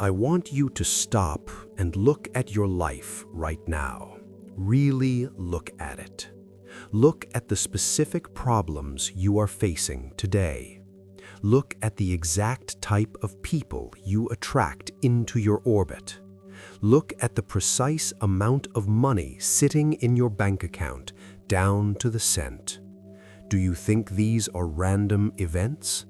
I want you to stop and look at your life right now. Really look at it. Look at the specific problems you are facing today. Look at the exact type of people you attract into your orbit. Look at the precise amount of money sitting in your bank account, down to the cent. Do you think these are random events?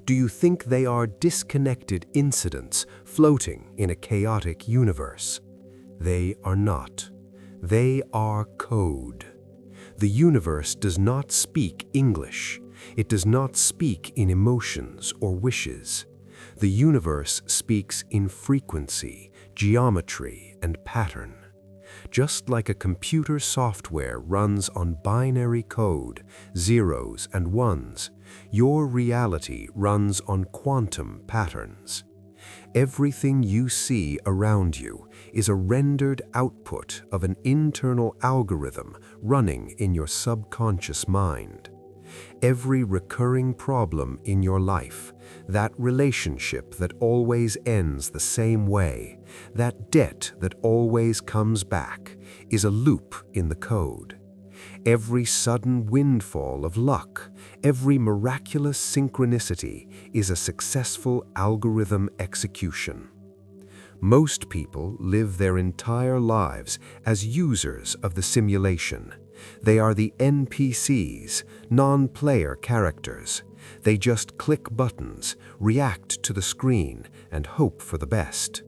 Do you think they are disconnected incidents floating in a chaotic universe? They are not. They are code. The universe does not speak English. It does not speak in emotions or wishes. The universe speaks in frequency, geometry, and pattern. Just like a computer software runs on binary code, zeros and ones, your reality runs on quantum patterns. Everything you see around you is a rendered output of an internal algorithm running in your subconscious mind. Every recurring problem in your life, that relationship that always ends the same way, that debt that always comes back, is a loop in the code. Every sudden windfall of luck, every miraculous synchronicity is a successful algorithm execution. Most people live their entire lives as users of the simulation. They are the NPCs, non-player characters. They just click buttons, react to the screen, and hope for the best.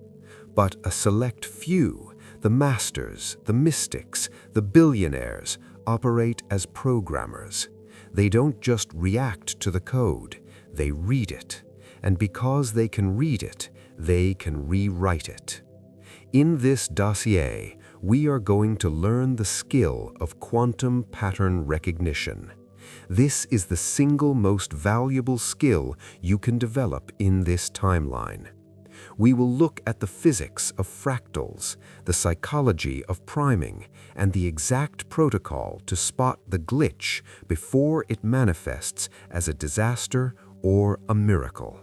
But a select few, the masters, the mystics, the billionaires, operate as programmers. They don't just react to the code, they read it. And because they can read it, they can rewrite it. In this dossier, we are going to learn the skill of quantum pattern recognition. This is the single most valuable skill you can develop in this timeline. We will look at the physics of fractals, the psychology of priming, and the exact protocol to spot the glitch before it manifests as a disaster or a miracle.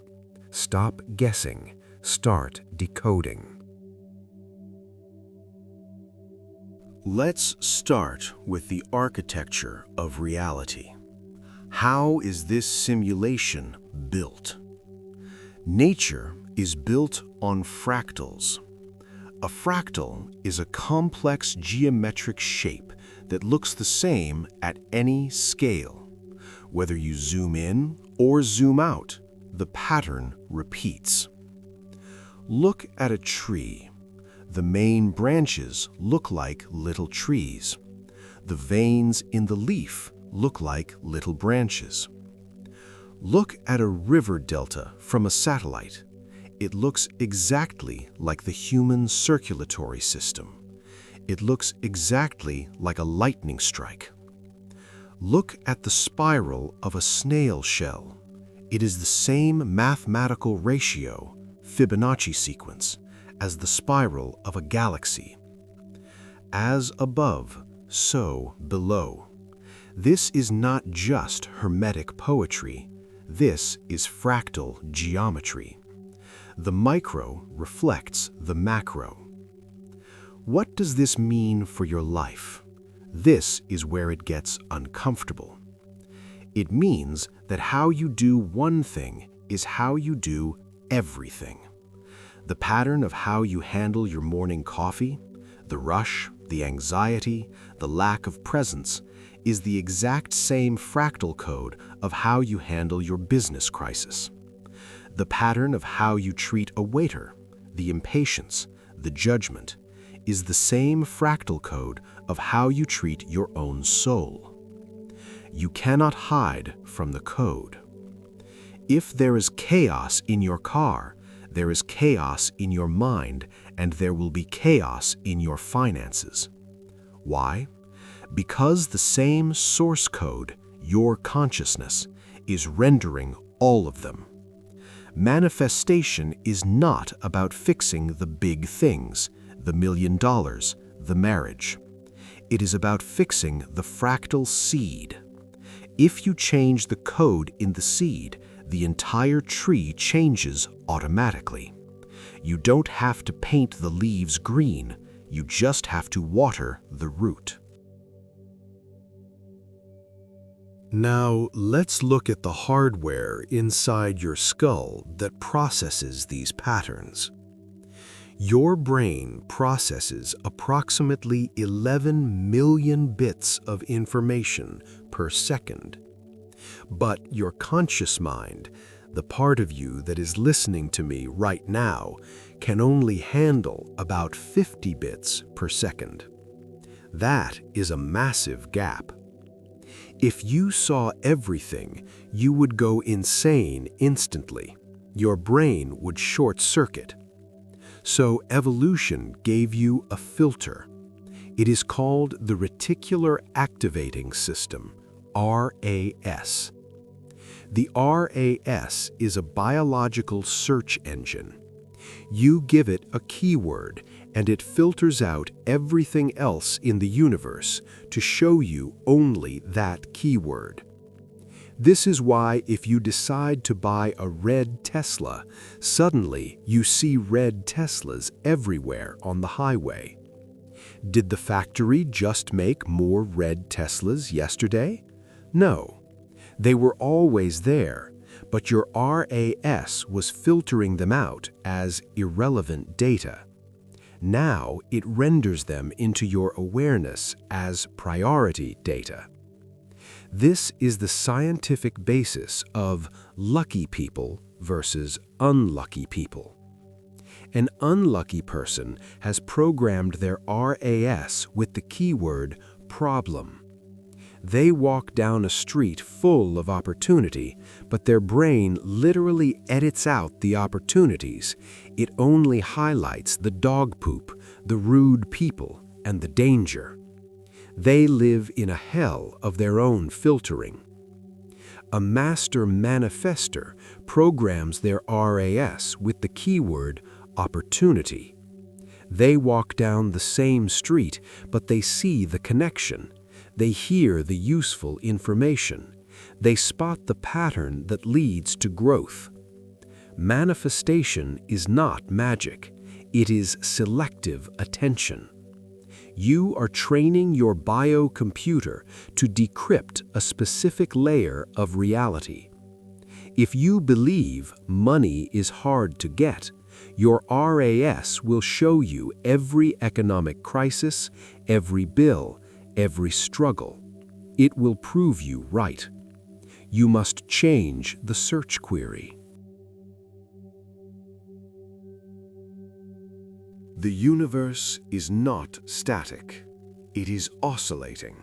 Stop guessing, start decoding. Let's start with the architecture of reality. How is this simulation built? Nature is built on fractals. A fractal is a complex geometric shape that looks the same at any scale. Whether you zoom in or zoom out, the pattern repeats. Look at a tree. The main branches look like little trees. The veins in the leaf look like little branches. Look at a river delta from a satellite. It looks exactly like the human circulatory system. It looks exactly like a lightning strike. Look at the spiral of a snail shell. It is the same mathematical ratio, Fibonacci sequence, as the spiral of a galaxy. As above, so below. This is not just hermetic poetry. This is fractal geometry. The micro reflects the macro. What does this mean for your life? This is where it gets uncomfortable. It means that how you do one thing is how you do everything. The pattern of how you handle your morning coffee, the rush, the anxiety, the lack of presence, is the exact same fractal code of how you handle your business crisis. The pattern of how you treat a waiter, the impatience, the judgment, is the same fractal code of how you treat your own soul. You cannot hide from the code. If there is chaos in your car, there is chaos in your mind, and there will be chaos in your finances. Why? Because the same source code, your consciousness, is rendering all of them. Manifestation is not about fixing the big things, the $1 million, the marriage. It is about fixing the fractal seed. If you change the code in the seed, the entire tree changes automatically. You don't have to paint the leaves green. You just have to water the root. Now, let's look at the hardware inside your skull that processes these patterns. Your brain processes approximately 11 million bits of information per second. But your conscious mind, the part of you that is listening to me right now, can only handle about 50 bits per second. That is a massive gap. If you saw everything, you would go insane instantly. Your brain would short-circuit. So evolution gave you a filter. It is called the Reticular Activating System, RAS. The RAS is a biological search engine. You give it a keyword, and it filters out everything else in the universe to show you only that keyword. This is why if you decide to buy a red Tesla, suddenly you see red Teslas everywhere on the highway. Did the factory just make more red Teslas yesterday? No. They were always there, but your RAS was filtering them out as irrelevant data. Now it renders them into your awareness as priority data. This is the scientific basis of lucky people versus unlucky people. An unlucky person has programmed their RAS with the keyword problem. They walk down a street full of opportunity, but their brain literally edits out the opportunities. It only highlights the dog poop, the rude people, and the danger. They live in a hell of their own filtering. A master manifester programs their RAS with the keyword opportunity. They walk down the same street, but they see the connection. They hear the useful information. They spot the pattern that leads to growth. Manifestation is not magic. It is selective attention. You are training your biocomputer to decrypt a specific layer of reality. If you believe money is hard to get, your RAS will show you every economic crisis, every bill, every struggle. It will prove you right. You must change the search query. The universe is not static. It is oscillating.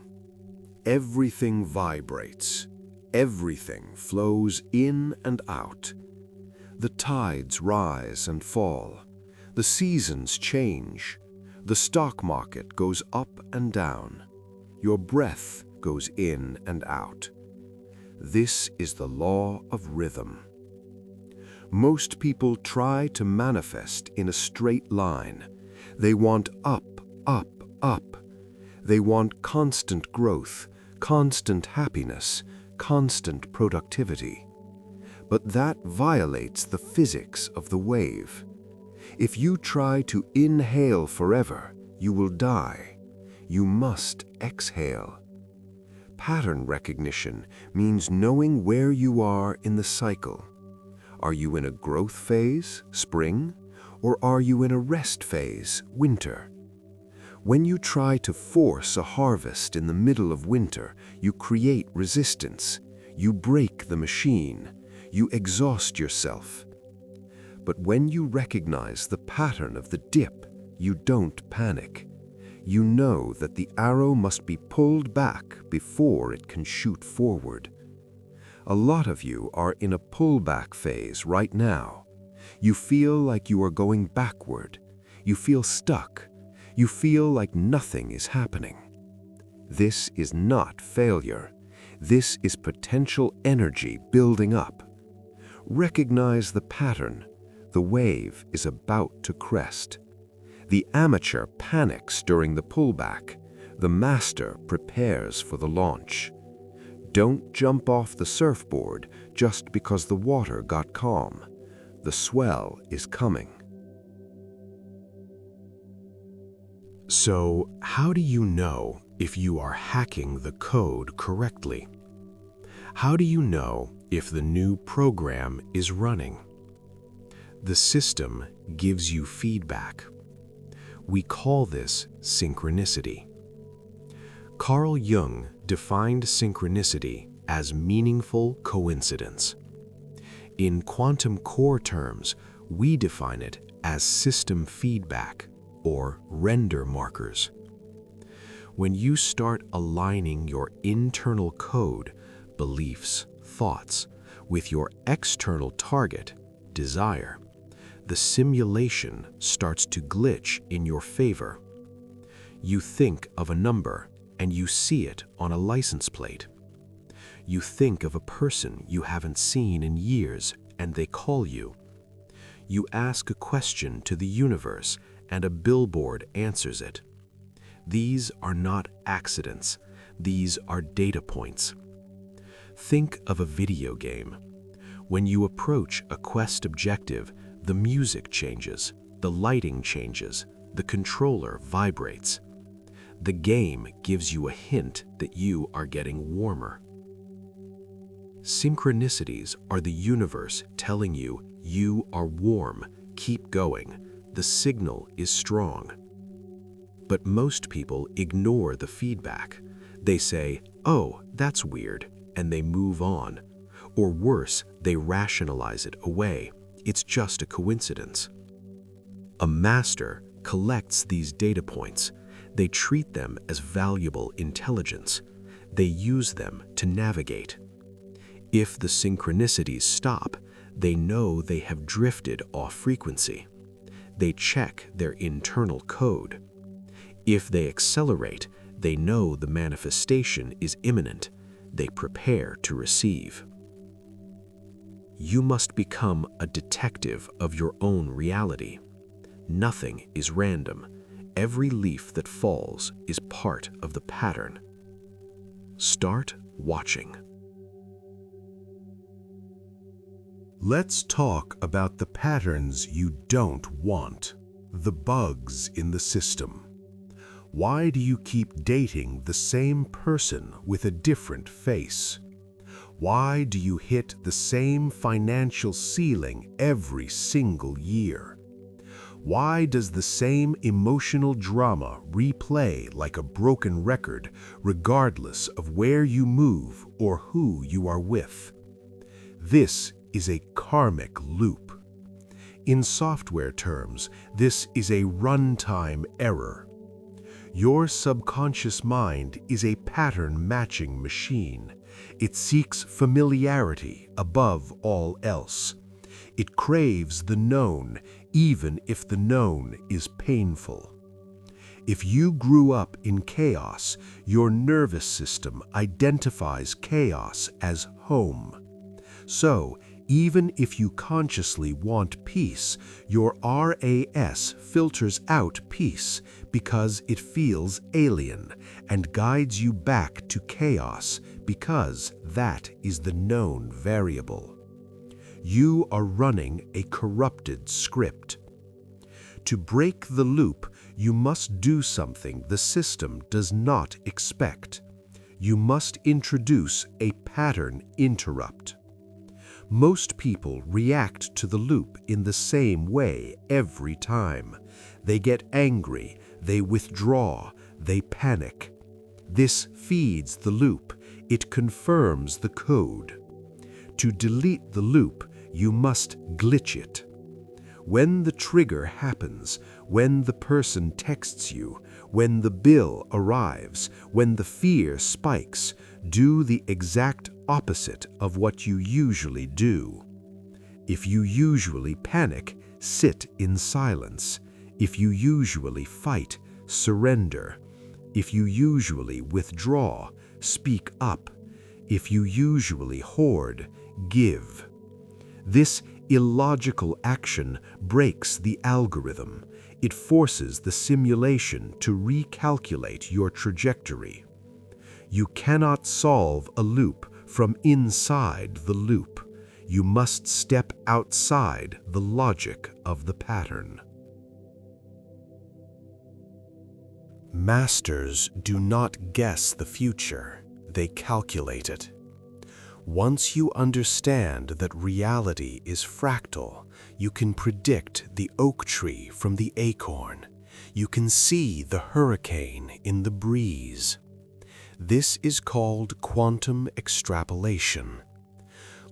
Everything vibrates. Everything flows in and out. The tides rise and fall. The seasons change. The stock market goes up and down. Your breath goes in and out. This is the law of rhythm. Most people try to manifest in a straight line. They want up, up, up. They want constant growth, constant happiness, constant productivity. But that violates the physics of the wave. If you try to inhale forever, you will die. You must exhale. Pattern recognition means knowing where you are in the cycle. Are you in a growth phase, spring, or are you in a rest phase, winter? When you try to force a harvest in the middle of winter, you create resistance. You break the machine. You exhaust yourself. But when you recognize the pattern of the dip, you don't panic. You know that the arrow must be pulled back before it can shoot forward. A lot of you are in a pullback phase right now. You feel like you are going backward. You feel stuck. You feel like nothing is happening. This is not failure. This is potential energy building up. Recognize the pattern. The wave is about to crest. The amateur panics during the pullback. The master prepares for the launch. Don't jump off the surfboard just because the water got calm. The swell is coming. So, how do you know if you are hacking the code correctly? How do you know if the new program is running? The system gives you feedback. We call this synchronicity. Carl Jung defined synchronicity as meaningful coincidence. In quantum core terms, we define it as system feedback or render markers. When you start aligning your internal code, beliefs, thoughts, with your external target, desire, the simulation starts to glitch in your favor. You think of a number and you see it on a license plate. You think of a person you haven't seen in years and they call you. You ask a question to the universe and a billboard answers it. These are not accidents. These are data points. Think of a video game. When you approach a quest objective, the music changes, the lighting changes, the controller vibrates. The game gives you a hint that you are getting warmer. Synchronicities are the universe telling you you are warm, keep going, the signal is strong. But most people ignore the feedback. They say, "Oh, that's weird," and they move on. Or worse, they rationalize it away. It's just a coincidence. A master collects these data points. They treat them as valuable intelligence. They use them to navigate. If the synchronicities stop, they know they have drifted off frequency. They check their internal code. If they accelerate, they know the manifestation is imminent. They prepare to receive. You must become a detective of your own reality. Nothing is random. Every leaf that falls is part of the pattern. Start watching. Let's talk about the patterns you don't want, the bugs in the system. Why do you keep dating the same person with a different face? Why do you hit the same financial ceiling every single year? Why does the same emotional drama replay like a broken record regardless of where you move or who you are with? This is a karmic loop. In software terms, this is a runtime error. Your subconscious mind is a pattern-matching machine. It seeks familiarity above all else. It craves the known, even if the known is painful. If you grew up in chaos, your nervous system identifies chaos as home. So, even if you consciously want peace, your RAS filters out peace because it feels alien and guides you back to chaos because that is the known variable. You are running a corrupted script. To break the loop, you must do something the system does not expect. You must introduce a pattern interrupt. Most people react to the loop in the same way every time. They get angry, they withdraw, they panic. This feeds the loop. It confirms the code. To delete the loop, you must glitch it. When the trigger happens, when the person texts you, when the bill arrives, when the fear spikes, do the exact opposite of what you usually do. If you usually panic, sit in silence. If you usually fight, surrender. If you usually withdraw, speak up. If you usually hoard, give. This illogical action breaks the algorithm. It forces the simulation to recalculate your trajectory. You cannot solve a loop from inside the loop. You must step outside the logic of the pattern. Masters do not guess the future, they calculate it. Once you understand that reality is fractal, you can predict the oak tree from the acorn. You can see the hurricane in the breeze. This is called quantum extrapolation.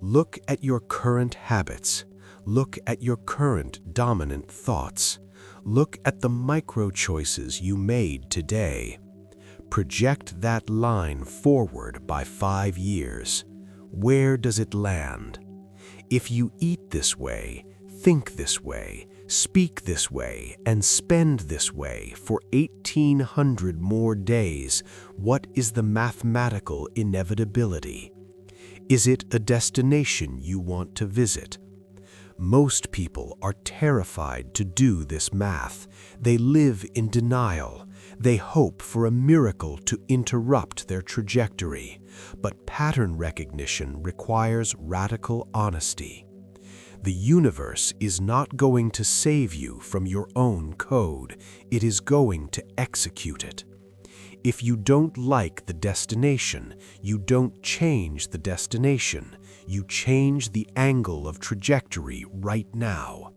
Look at your current habits. Look at your current dominant thoughts. Look at the micro choices you made today. Project that line forward by 5 years. Where does it land? If you eat this way, think this way, speak this way, and spend this way for 1,800 more days, what is the mathematical inevitability? Is it a destination you want to visit? Most people are terrified to do this math. They live in denial. They hope for a miracle to interrupt their trajectory. But pattern recognition requires radical honesty. The universe is not going to save you from your own code. It is going to execute it. If you don't like the destination, you don't change the destination. You change the angle of trajectory right now.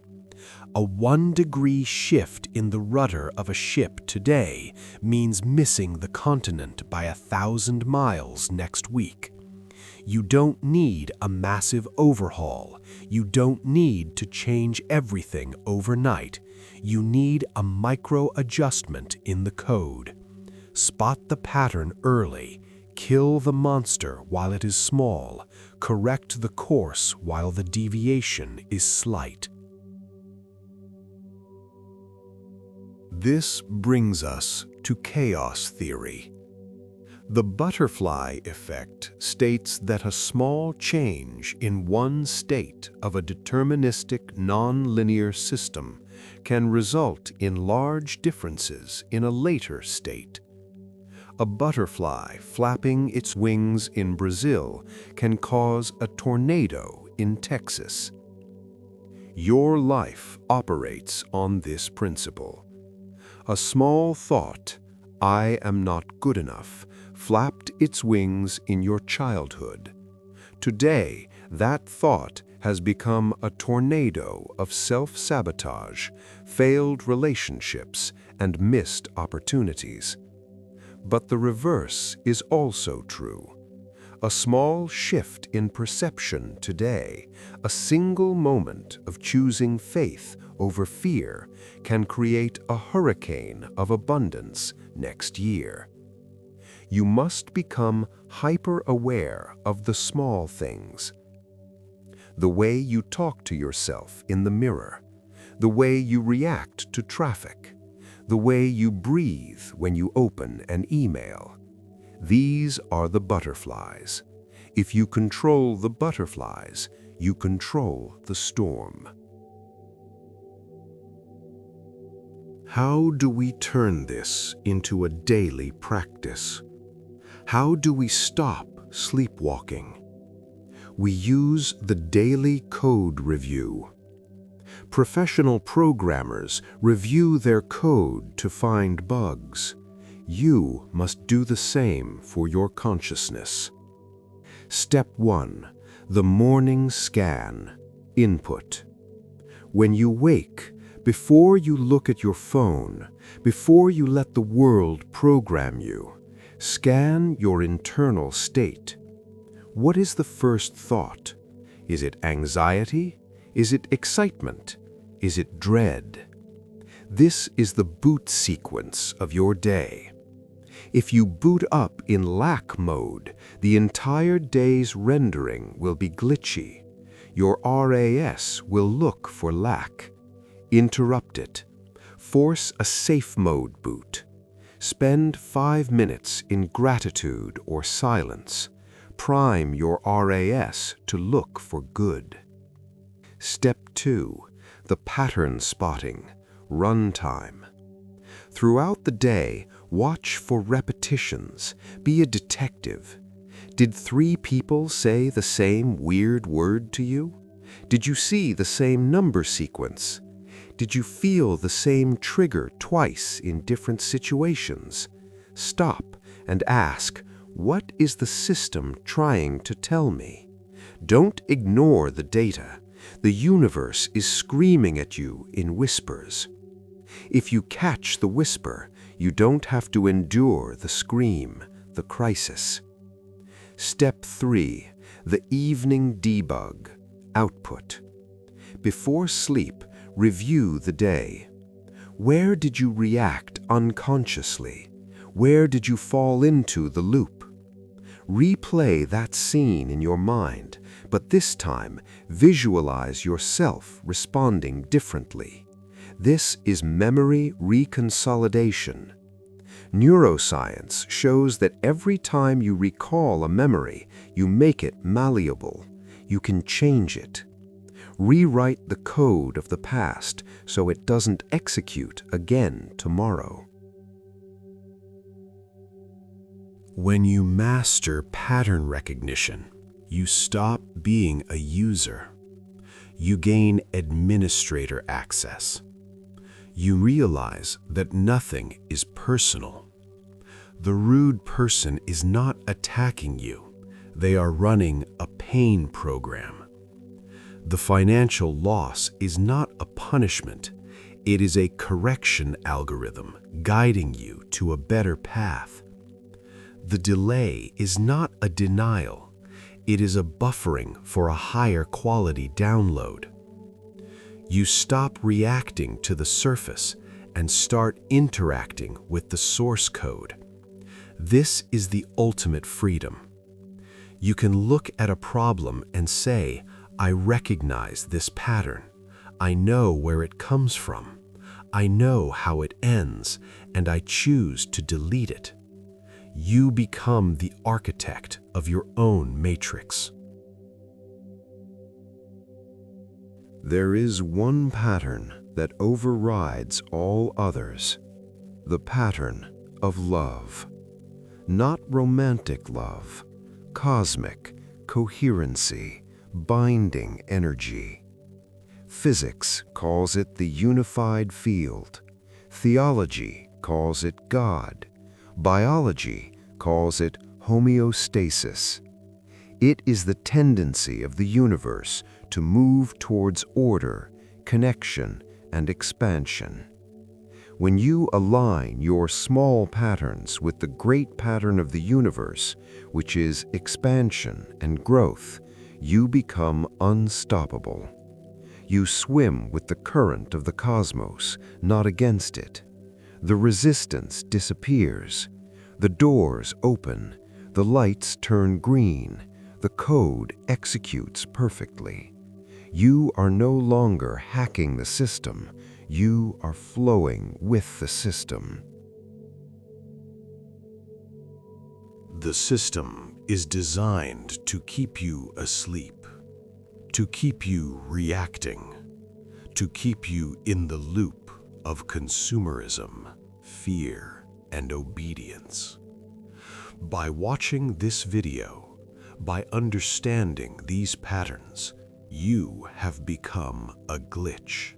A 1-degree shift in the rudder of a ship today means missing the continent by 1,000 miles next week. You don't need a massive overhaul. You don't need to change everything overnight. You need a micro adjustment in the code. Spot the pattern early. Kill the monster while it is small. Correct the course while the deviation is slight. This brings us to chaos theory. The butterfly effect states that a small change in one state of a deterministic non-linear system can result in large differences in a later state. A butterfly flapping its wings in Brazil can cause a tornado in Texas. Your life operates on this principle. A small thought, "I am not good enough," flapped its wings in your childhood. Today, that thought has become a tornado of self-sabotage, failed relationships, and missed opportunities. But the reverse is also true. A small shift in perception today, a single moment of choosing faith over fear, can create a hurricane of abundance next year. You must become hyper-aware of the small things. The way you talk to yourself in the mirror, the way you react to traffic, the way you breathe when you open an email. These are the butterflies. If you control the butterflies, you control the storm. How do we turn this into a daily practice? How do we stop sleepwalking? We use the daily code review. Professional programmers review their code to find bugs. You must do the same for your consciousness. Step 1. The morning scan. Input. When you wake, before you look at your phone, before you let the world program you, scan your internal state. What is the first thought? Is it anxiety? Is it excitement? Is it dread? This is the boot sequence of your day. If you boot up in lack mode, the entire day's rendering will be glitchy. Your RAS will look for lack. Interrupt it. Force a safe mode boot. Spend 5 minutes in gratitude or silence. Prime your RAS to look for good. Step 2. The pattern spotting. Runtime. Throughout the day, watch for repetitions. Be a detective. Did 3 people say the same weird word to you? Did you see the same number sequence? Did you feel the same trigger twice in different situations? Stop and ask, what is the system trying to tell me? Don't ignore the data. The universe is screaming at you in whispers. If you catch the whisper, you don't have to endure the scream, the crisis. Step 3. The evening debug. Output. Before sleep, review the day. Where did you react unconsciously? Where did you fall into the loop? Replay that scene in your mind, but this time visualize yourself responding differently. This is memory reconsolidation. Neuroscience shows that every time you recall a memory, you make it malleable. You can change it. Rewrite the code of the past so it doesn't execute again tomorrow. When you master pattern recognition, you stop being a user. You gain administrator access. You realize that nothing is personal. The rude person is not attacking you. They are running a pain program. The financial loss is not a punishment. It is a correction algorithm guiding you to a better path. The delay is not a denial. It is a buffering for a higher quality download. You stop reacting to the surface and start interacting with the source code. This is the ultimate freedom. You can look at a problem and say, I recognize this pattern. I know where it comes from. I know how it ends, and I choose to delete it. You become the architect of your own matrix. There is one pattern that overrides all others, the pattern of love. Not romantic love, cosmic, coherency, binding energy. Physics calls it the unified field. Theology calls it God. Biology calls it homeostasis. It is the tendency of the universe to move towards order, connection, and expansion. When you align your small patterns with the great pattern of the universe, which is expansion and growth, you become unstoppable. You swim with the current of the cosmos, not against it. The resistance disappears. The doors open. The lights turn green. The code executes perfectly. You are no longer hacking the system. You are flowing with the system. The system is designed to keep you asleep, to keep you reacting, to keep you in the loop of consumerism, fear, and obedience. By watching this video, by understanding these patterns, you have become a glitch.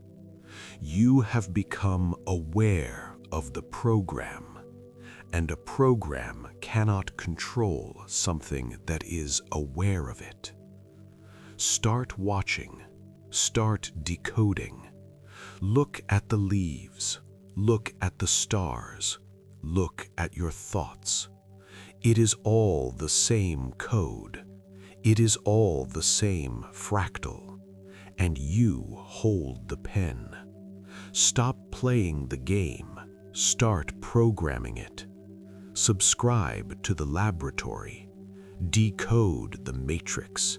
You have become aware of the program, and a program cannot control something that is aware of it. Start watching, start decoding. Look at the leaves, look at the stars, look at your thoughts. It is all the same code. It is all the same fractal, and you hold the pen. Stop playing the game. Start programming it. Subscribe to the laboratory. Decode the matrix.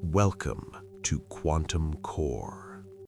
Welcome to Quantum Core.